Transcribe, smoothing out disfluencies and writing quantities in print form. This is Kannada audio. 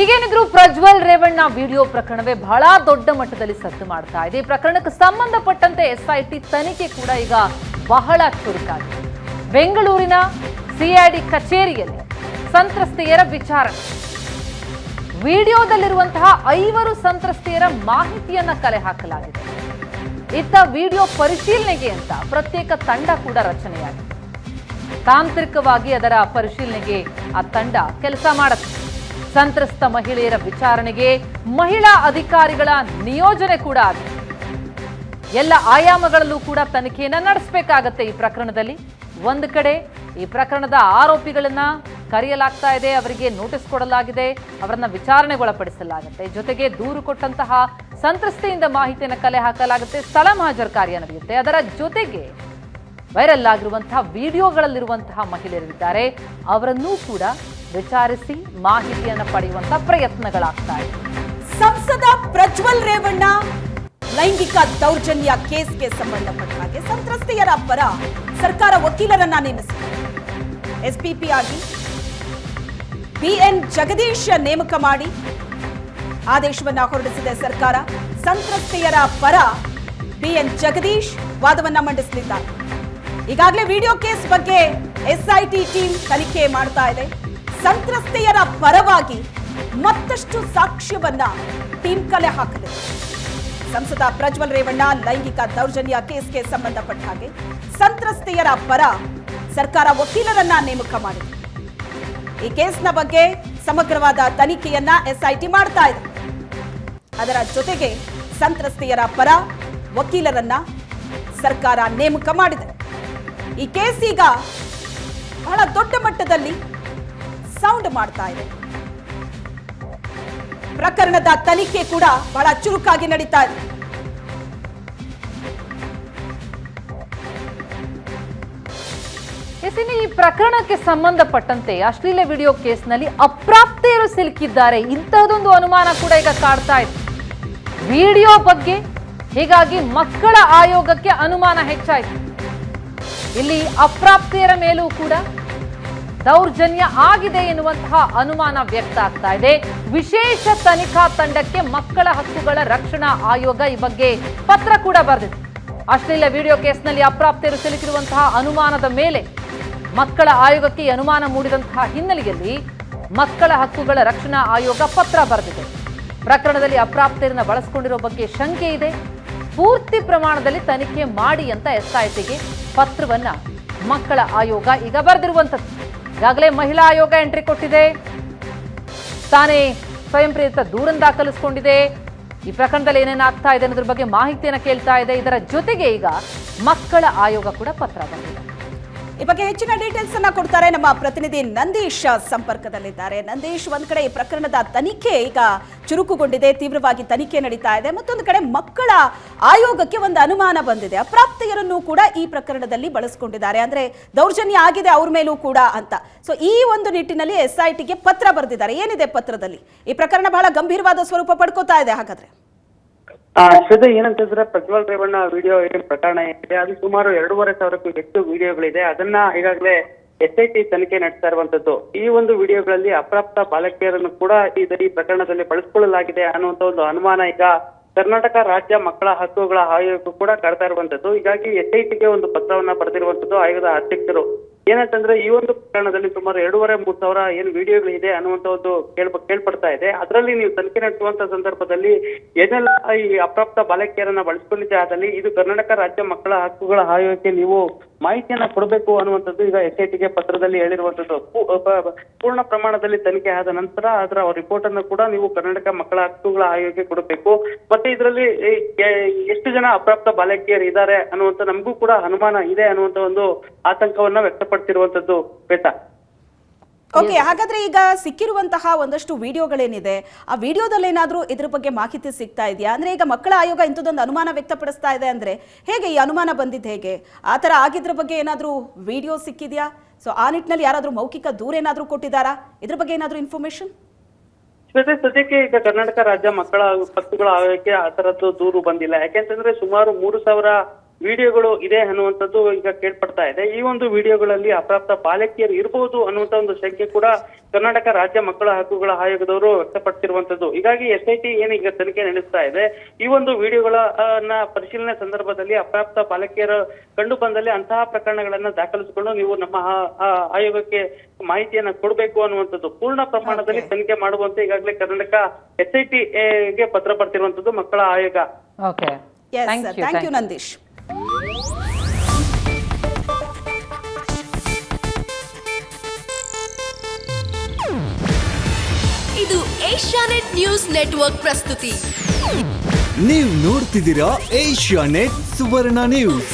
ಈಗೇನಿದ್ರು ಪ್ರಜ್ವಲ್ ರೇವಣ್ಣ ವಿಡಿಯೋ ಪ್ರಕರಣವೇ ಬಹಳ ದೊಡ್ಡ ಮಟ್ಟದಲ್ಲಿ ಸದ್ದು ಮಾಡ್ತಾ ಇದೆ. ಈ ಪ್ರಕರಣಕ್ಕೆ ಸಂಬಂಧಪಟ್ಟಂತೆ ಎಸ್ಐಟಿ ತನಿಖೆ ಕೂಡ ಈಗ ಬಹಳ ಚುರುಕಾಗಿದೆ. ಬೆಂಗಳೂರಿನ ಸಿಐಡಿ ಕಚೇರಿಯಲ್ಲಿ ಸಂತ್ರಸ್ತೆಯರ ವಿಚಾರಣೆ, ವಿಡಿಯೋದಲ್ಲಿರುವಂತಹ 5 ಸಂತ್ರಸ್ತೆಯರ ಮಾಹಿತಿಯನ್ನ ಕಲೆ ಹಾಕಲಾಗಿದೆ. ಇತ್ತ ವಿಡಿಯೋ ಪರಿಶೀಲನೆಗೆ ಅಂತ ಪ್ರತ್ಯೇಕ ತಂಡ ಕೂಡ ರಚನೆಯಾಗಿದೆ. ತಾಂತ್ರಿಕವಾಗಿ ಅದರ ಪರಿಶೀಲನೆಗೆ ಆ ತಂಡ ಕೆಲಸ ಮಾಡುತ್ತೆ. ಸಂತ್ರಸ್ತ ಮಹಿಳೆಯರ ವಿಚಾರಣೆಗೆ ಮಹಿಳಾ ಅಧಿಕಾರಿಗಳ ನಿಯೋಜನೆ ಕೂಡ ಆಗಿದೆ. ಎಲ್ಲ ಆಯಾಮಗಳಲ್ಲೂ ಕೂಡ ತನಿಖೆಯನ್ನ ನಡೆಸಬೇಕಾಗತ್ತೆ. ಈ ಪ್ರಕರಣದಲ್ಲಿ ಒಂದು ಕಡೆ ಈ ಪ್ರಕರಣದ ಆರೋಪಿಗಳನ್ನ ಕರೆಯಲಾಗ್ತಾ ಇದೆ, ಅವರಿಗೆ ನೋಟಿಸ್ ಕೊಡಲಾಗಿದೆ, ಅವರನ್ನ ವಿಚಾರಣೆಗೊಳಪಡಿಸಲಾಗುತ್ತೆ. ಜೊತೆಗೆ ದೂರು ಕೊಟ್ಟಂತಹ ಸಂತ್ರಸ್ತೆಯಿಂದ ಮಾಹಿತಿಯನ್ನು ಕಲೆ ಹಾಕಲಾಗುತ್ತೆ, ಸ್ಥಳ ಮಹಾಜರು ಕಾರ್ಯ ನಡೆಯುತ್ತೆ. ಅದರ ಜೊತೆಗೆ ವೈರಲ್ ಆಗಿರುವಂತಹ ವಿಡಿಯೋಗಳಲ್ಲಿರುವಂತಹ ಮಹಿಳೆಯರಿದ್ದಾರೆ, ಅವರನ್ನೂ ಕೂಡ ವಿಚಾರಿಸಿ ಮಾಹಿತಿಯನ್ನು ಪಡೆಯುವಂತಹ ಪ್ರಯತ್ನಗಳಾಗ್ತಾ ಇದೆ. ಸಂಸದ ಪ್ರಜ್ವಲ್ ರೇವಣ್ಣ ಲೈಂಗಿಕ ದೌರ್ಜನ್ಯ ಕೇಸ್ಗೆ ಸಂಬಂಧಪಟ್ಟ ಹಾಗೆ ಸಂತ್ರಸ್ತೆಯರ ಪರ ಸರ್ಕಾರ ವಕೀಲರನ್ನ ನೇಮಿಸಿದೆ. ಎಸ್ಪಿಪಿ ಆಗಿ ಬಿಎನ್ ಜಗದೀಶ್ ನೇಮಕ ಮಾಡಿ ಆದೇಶವನ್ನ ಹೊರಡಿಸಿದೆ ಸರ್ಕಾರ. ಸಂತ್ರಸ್ತೆಯರ ಪರ ಬಿಎನ್ ಜಗದೀಶ್ ವಾದವನ್ನ ಮಂಡಿಸಲಿದ್ದಾರೆ. ಈಗಾಗಲೇ ವಿಡಿಯೋ ಕೇಸ್ ಬಗ್ಗೆ ಎಸ್ಐಟಿ ಟೀಮ್ ತನಿಖೆ ಮಾಡ್ತಾ ಇದೆ. ಸಂತ್ರಸ್ತೆಯರ ಪರವಾಗಿ ಮತ್ತಷ್ಟು ಸಾಕ್ಷ್ಯವನ್ನ ಟೀಮ್ ಕಲೆ ಹಾಕಲಿದೆ. ಸಂಸದ ಪ್ರಜ್ವಲ್ ರೇವಣ್ಣ ಲೈಂಗಿಕ ದೌರ್ಜನ್ಯ ಕೇಸ್ಗೆ ಸಂಬಂಧಪಟ್ಟ ಹಾಗೆ ಸಂತ್ರಸ್ತೆಯರ ಪರ ಸರ್ಕಾರ ವಕೀಲರನ್ನ ನೇಮಕ ಮಾಡಿದೆ. ಈ ಕೇಸ್ನ ಬಗ್ಗೆ ಸಮಗ್ರವಾದ ತನಿಖೆಯನ್ನ ಎಸ್ಐಟಿ ಮಾಡ್ತಾ ಇದೆ. ಅದರ ಜೊತೆಗೆ ಸಂತ್ರಸ್ತೆಯರ ಪರ ವಕೀಲರನ್ನ ಸರ್ಕಾರ ನೇಮಕ ಮಾಡಿದೆ. ಈ ಕೇಸ್ ಈಗ ಬಹಳ ದೊಡ್ಡ ಮಟ್ಟದಲ್ಲಿ ಸೌಂಡ್ ಮಾಡ್ತಾ ಇದೆ. ಪ್ರಕರಣದ ತನಿಖೆ ಕೂಡ ಬಹಳ ಚುರುಕಾಗಿ ನಡೀತಾ ಇದೆ. ಈ ಪ್ರಕರಣಕ್ಕೆ ಸಂಬಂಧಪಟ್ಟಂತೆ ಅಶ್ಲೀಲ ವಿಡಿಯೋ ಕೇಸ್ನಲ್ಲಿ ಅಪ್ರಾಪ್ತೆಯರು ಸಿಲುಕಿದ್ದಾರೆ. ಇಂತಹದೊಂದು ಅನುಮಾನ ಕೂಡ ಈಗ ಕಾಡ್ತಾ ಇದೆ ವಿಡಿಯೋ ಬಗ್ಗೆ. ಹೀಗಾಗಿ ಮಕ್ಕಳ ಆಯೋಗಕ್ಕೆ ಅನುಮಾನ ಹೆಚ್ಚಾಯಿತು. ಇಲ್ಲಿ ಅಪ್ರಾಪ್ತೆಯರ ಮೇಲೂ ಕೂಡ ದೌರ್ಜನ್ಯ ಆಗಿದೆ ಎನ್ನುವಂತಹ ಅನುಮಾನ ವ್ಯಕ್ತ ಆಗ್ತಾ ಇದೆ. ವಿಶೇಷ ತನಿಖಾ ತಂಡಕ್ಕೆ ಮಕ್ಕಳ ಹಕ್ಕುಗಳ ರಕ್ಷಣಾ ಆಯೋಗ ಈ ಬಗ್ಗೆ ಪತ್ರ ಕೂಡ ಬರೆದಿದೆ. ಅಶ್ಲೀಲ ವಿಡಿಯೋ ಕೇಸ್ನಲ್ಲಿ ಅಪ್ರಾಪ್ತೆಯರು ಸಿಲುಕಿರುವಂತಹ ಅನುಮಾನದ ಮೇಲೆ ಮಕ್ಕಳ ಆಯೋಗಕ್ಕೆ ಅನುಮಾನ ಮೂಡಿದಂತಹ ಹಿನ್ನೆಲೆಯಲ್ಲಿ ಮಕ್ಕಳ ಹಕ್ಕುಗಳ ರಕ್ಷಣಾ ಆಯೋಗ ಪತ್ರ ಬರೆದಿದೆ. ಪ್ರಕರಣದಲ್ಲಿ ಅಪ್ರಾಪ್ತೆಯರನ್ನ ಬಳಸಿಕೊಂಡಿರೋ ಬಗ್ಗೆ ಶಂಕೆ ಇದೆ, ಪೂರ್ತಿ ಪ್ರಮಾಣದಲ್ಲಿ ತನಿಖೆ ಮಾಡಿ ಅಂತ ಎಸ್ಐಟಿಗೆ ಪತ್ರವನ್ನ ಮಕ್ಕಳ ಆಯೋಗ ಈಗ ಬರೆದಿರುವಂಥದ್ದು. ಈಗಾಗಲೇ ಮಹಿಳಾ ಆಯೋಗ ಎಂಟ್ರಿ ಕೊಟ್ಟಿದೆ, ತಾನೇ ಸ್ವಯಂ ಪ್ರೇರಿತ ದೂರನ್ನು ದಾಖಲಿಸಿಕೊಂಡಿದೆ. ಈ ಪ್ರಕರಣದಲ್ಲಿ ಏನೇನಾಗ್ತಾ ಇದೆ ಅನ್ನೋದ್ರ ಬಗ್ಗೆ ಮಾಹಿತಿಯನ್ನು ಕೇಳ್ತಾ ಇದೆ. ಇದರ ಜೊತೆಗೆ ಈಗ ಮಕ್ಕಳ ಆಯೋಗ ಕೂಡ ಪತ್ರ ಬಂದಿದೆ. ಈ ಬಗ್ಗೆ ಹೆಚ್ಚಿನ ಡೀಟೇಲ್ಸ್ ಅನ್ನ ಕೊಡ್ತಾರೆ ನಮ್ಮ ಪ್ರತಿನಿಧಿ ನಂದೀಶ್ ಸಂಪರ್ಕದಲ್ಲಿದ್ದಾರೆ. ನಂದೀಶ್, ಒಂದ್ ಕಡೆ ಈ ಪ್ರಕರಣದ ತನಿಖೆ ಈಗ ಚುರುಕುಗೊಂಡಿದೆ, ತೀವ್ರವಾಗಿ ತನಿಖೆ ನಡೀತಾ ಇದೆ. ಮತ್ತೊಂದು ಕಡೆ ಮಕ್ಕಳ ಆಯೋಗಕ್ಕೆ ಒಂದು ಅನುಮಾನ ಬಂದಿದೆ, ಅಪ್ರಾಪ್ತೆಯರನ್ನು ಕೂಡ ಈ ಪ್ರಕರಣದಲ್ಲಿ ಬಳಸಿಕೊಂಡಿದ್ದಾರೆ, ಅಂದ್ರೆ ದೌರ್ಜನ್ಯ ಆಗಿದೆ ಅವ್ರ ಮೇಲೂ ಕೂಡ ಅಂತ. ಸೊ ಈ ಒಂದು ನಿಟ್ಟಿನಲ್ಲಿ ಎಸ್ಐಟಿಗೆ ಪತ್ರ ಬರೆದಿದ್ದಾರೆ. ಏನಿದೆ ಪತ್ರದಲ್ಲಿ? ಈ ಪ್ರಕರಣ ಬಹಳ ಗಂಭೀರವಾದ ಸ್ವರೂಪ ಪಡ್ಕೋತಾ ಇದೆ. ಹಾಗಾದ್ರೆ ಶ್ರದ್ಧೆ, ಏನಂತಂದ್ರೆ ಪ್ರಜ್ವಲ್ ರೇವಣ್ಣ ವಿಡಿಯೋ ಏನ್ ಪ್ರಕರಣ ಏನಿದೆ ಅದು ಸುಮಾರು 2,500ಕ್ಕೂ ಹೆಚ್ಚು ವಿಡಿಯೋಗಳಿದೆ. ಅದನ್ನ ಈಗಾಗಲೇ ಎಸ್ಐಟಿ ತನಿಖೆ ನಡೆಸ್ತಾ ಇರುವಂತದ್ದು. ಈ ಒಂದು ವಿಡಿಯೋಗಳಲ್ಲಿ ಅಪ್ರಾಪ್ತ ಬಾಲಕಿಯರನ್ನು ಕೂಡ ಈ ಪ್ರಕರಣದಲ್ಲಿ ಬಳಸಿಕೊಳ್ಳಲಾಗಿದೆ ಅನ್ನುವಂತ ಒಂದು ಅನುಮಾನ ಈಗ ಕರ್ನಾಟಕ ರಾಜ್ಯ ಮಕ್ಕಳ ಹಕ್ಕುಗಳ ಆಯೋಗ ಕೂಡ ಕಾಡ್ತಾ ಇರುವಂತದ್ದು. ಹೀಗಾಗಿ ಎಸ್ಐಟಿಗೆ ಒಂದು ಪತ್ರವನ್ನ ಬರೆದಿರುವಂತದ್ದು ಆಯೋಗದ ಅಧ್ಯಕ್ಷರು. ಏನಂತಂದ್ರೆ ಈ ಒಂದು ಪ್ರಕರಣದಲ್ಲಿ ಸುಮಾರು 2,500-3 ಸಾವಿರ ಏನು ವಿಡಿಯೋಗಳಿದೆ ಅನ್ನುವಂತ ಒಂದು ಕೇಳ್ಪಡ್ತಾ ಇದೆ. ಅದರಲ್ಲಿ ನೀವು ತನಿಖೆ ನಡೆಸುವಂತ ಸಂದರ್ಭದಲ್ಲಿ ಏನೆಲ್ಲ ಈ ಅಪ್ರಾಪ್ತ ಬಾಲಕಿಯರನ್ನ ಬಳಸಿಕೊಂಡಿದ್ದೆ ಆದಲ್ಲಿ ಇದು ಕರ್ನಾಟಕ ರಾಜ್ಯ ಮಕ್ಕಳ ಹಕ್ಕುಗಳ ಆಯೋಗಕ್ಕೆ ನೀವು ಮಾಹಿತಿಯನ್ನ ಕೊಡಬೇಕು ಅನ್ನುವಂಥದ್ದು ಈಗ ಎಸ್ಐಟಿಗೆ ಪತ್ರದಲ್ಲಿ ಹೇಳಿರುವಂತದ್ದು. ಪೂರ್ಣ ಪ್ರಮಾಣದಲ್ಲಿ ತನಿಖೆ ಆದ ನಂತರ ಅದರ ರಿಪೋರ್ಟ್ ಅನ್ನು ಕೂಡ ನೀವು ಕರ್ನಾಟಕ ಮಕ್ಕಳ ಹಕ್ಕುಗಳ ಆಯೋಗಕ್ಕೆ ಕೊಡಬೇಕು. ಮತ್ತೆ ಇದರಲ್ಲಿ ಎಷ್ಟು ಜನ ಅಪ್ರಾಪ್ತ ಬಾಲಕಿಯರು ಇದ್ದಾರೆ ಅನ್ನುವಂತ ನಮಗೂ ಕೂಡ ಅನುಮಾನ ಇದೆ ಅನ್ನುವಂತ ಒಂದು ಆತಂಕವನ್ನ ವ್ಯಕ್ತಪಡಿಸಿರುವಂತದ್ದು. ಶ್ವೇತಾ, ಓಕೆ, ಹಾಗಾದ್ರೆ ಈಗ ಸಿಕ್ಕಿರುವಂತಹ ಒಂದಷ್ಟು ವಿಡಿಯೋಗಳೇನಿದೆ, ಆ ವಿಡಿಯೋದಲ್ಲಿ ಏನಾದ್ರೂ ಇದ್ರ ಬಗ್ಗೆ ಮಾಹಿತಿ ಸಿಗ್ತಾ ಇದೆಯಾ? ಅಂದ್ರೆ ಈಗ ಮಕ್ಕಳ ಆಯೋಗ ಇಂಥದ್ದೊಂದು ಅನುಮಾನ ವ್ಯಕ್ತಪಡಿಸ್ತಾ ಇದೆ ಅಂದ್ರೆ ಹೇಗೆ ಈ ಅನುಮಾನ ಬಂದಿದ್ದು, ಹೇಗೆ ಆ ತರ ಆಗಿದ್ರ ಬಗ್ಗೆ ಏನಾದ್ರೂ ವಿಡಿಯೋ ಸಿಕ್ಕಿದ್ಯಾ? ಸೊ ಆ ನಿಟ್ಟಿನಲ್ಲಿ ಯಾರಾದ್ರೂ ಮೌಖಿಕ ದೂರ ಏನಾದ್ರೂ ಕೊಟ್ಟಿದ್ದಾರಾ? ಇದ್ರ ಬಗ್ಗೆ ಏನಾದ್ರೂ ಇನ್ಫಾರ್ಮೇಶನ್? ಸದ್ಯಕ್ಕೆ ಈಗ ಕರ್ನಾಟಕ ರಾಜ್ಯ ಮಕ್ಕಳ ಹಕ್ಕುಗಳ ಆಯೋಗಕ್ಕೆ ಆ ತರದ್ದು ದೂರು ಬಂದಿಲ್ಲ. ಯಾಕೆಂತಂದ್ರೆ ಸುಮಾರು 3,000 ವಿಡಿಯೋಗಳು ಇದೆ ಅನ್ನುವಂಥದ್ದು ಈಗ ಕೇಳ್ಪಡ್ತಾ ಇದೆ. ಈ ಒಂದು ವಿಡಿಯೋಗಳಲ್ಲಿ ಅಪ್ರಾಪ್ತ ಬಾಲಕಿಯರು ಇರಬಹುದು ಅನ್ನುವಂತ ಒಂದು ಶಂಕೆ ಕೂಡ ಕರ್ನಾಟಕ ರಾಜ್ಯ ಮಕ್ಕಳ ಹಕ್ಕುಗಳ ಆಯೋಗದವರು ವ್ಯಕ್ತಪಡಿಸಿರುವಂತದ್ದು. ಹೀಗಾಗಿ SIT ಏನೀಗ ತನಿಖೆ ನಡೆಸ್ತಾ ಇದೆ. ಈ ಒಂದು ವಿಡಿಯೋಗಳ ಪರಿಶೀಲನೆ ಸಂದರ್ಭದಲ್ಲಿ ಅಪ್ರಾಪ್ತ ಬಾಲಕಿಯರು ಕಂಡು ಬಂದಲ್ಲಿ ಅಂತಹ ಪ್ರಕರಣಗಳನ್ನ ದಾಖಲಿಸಿಕೊಂಡು ನೀವು ನಮ್ಮ ಆಯೋಗಕ್ಕೆ ಮಾಹಿತಿಯನ್ನ ಕೊಡಬೇಕು ಅನ್ನುವಂಥದ್ದು. ಪೂರ್ಣ ಪ್ರಮಾಣದಲ್ಲಿ ತನಿಖೆ ಮಾಡುವಂತೆ ಈಗಾಗಲೇ ಕರ್ನಾಟಕ SIT ಗೆ ಪತ್ರ ಬರ್ತಿರುವಂತದ್ದು ಮಕ್ಕಳ ಆಯೋಗ. Okay, thank you Nandish. ಇದು ಏಷ್ಯಾನೆಟ್ ನ್ಯೂಸ್ ನೆಟ್ವರ್ಕ್ ಪ್ರಸ್ತುತಿ. ನೀವು ನೋಡ್ತಿದ್ದೀರಾ ಏಷ್ಯಾನೆಟ್ ಸುವರ್ಣ ನ್ಯೂಸ್.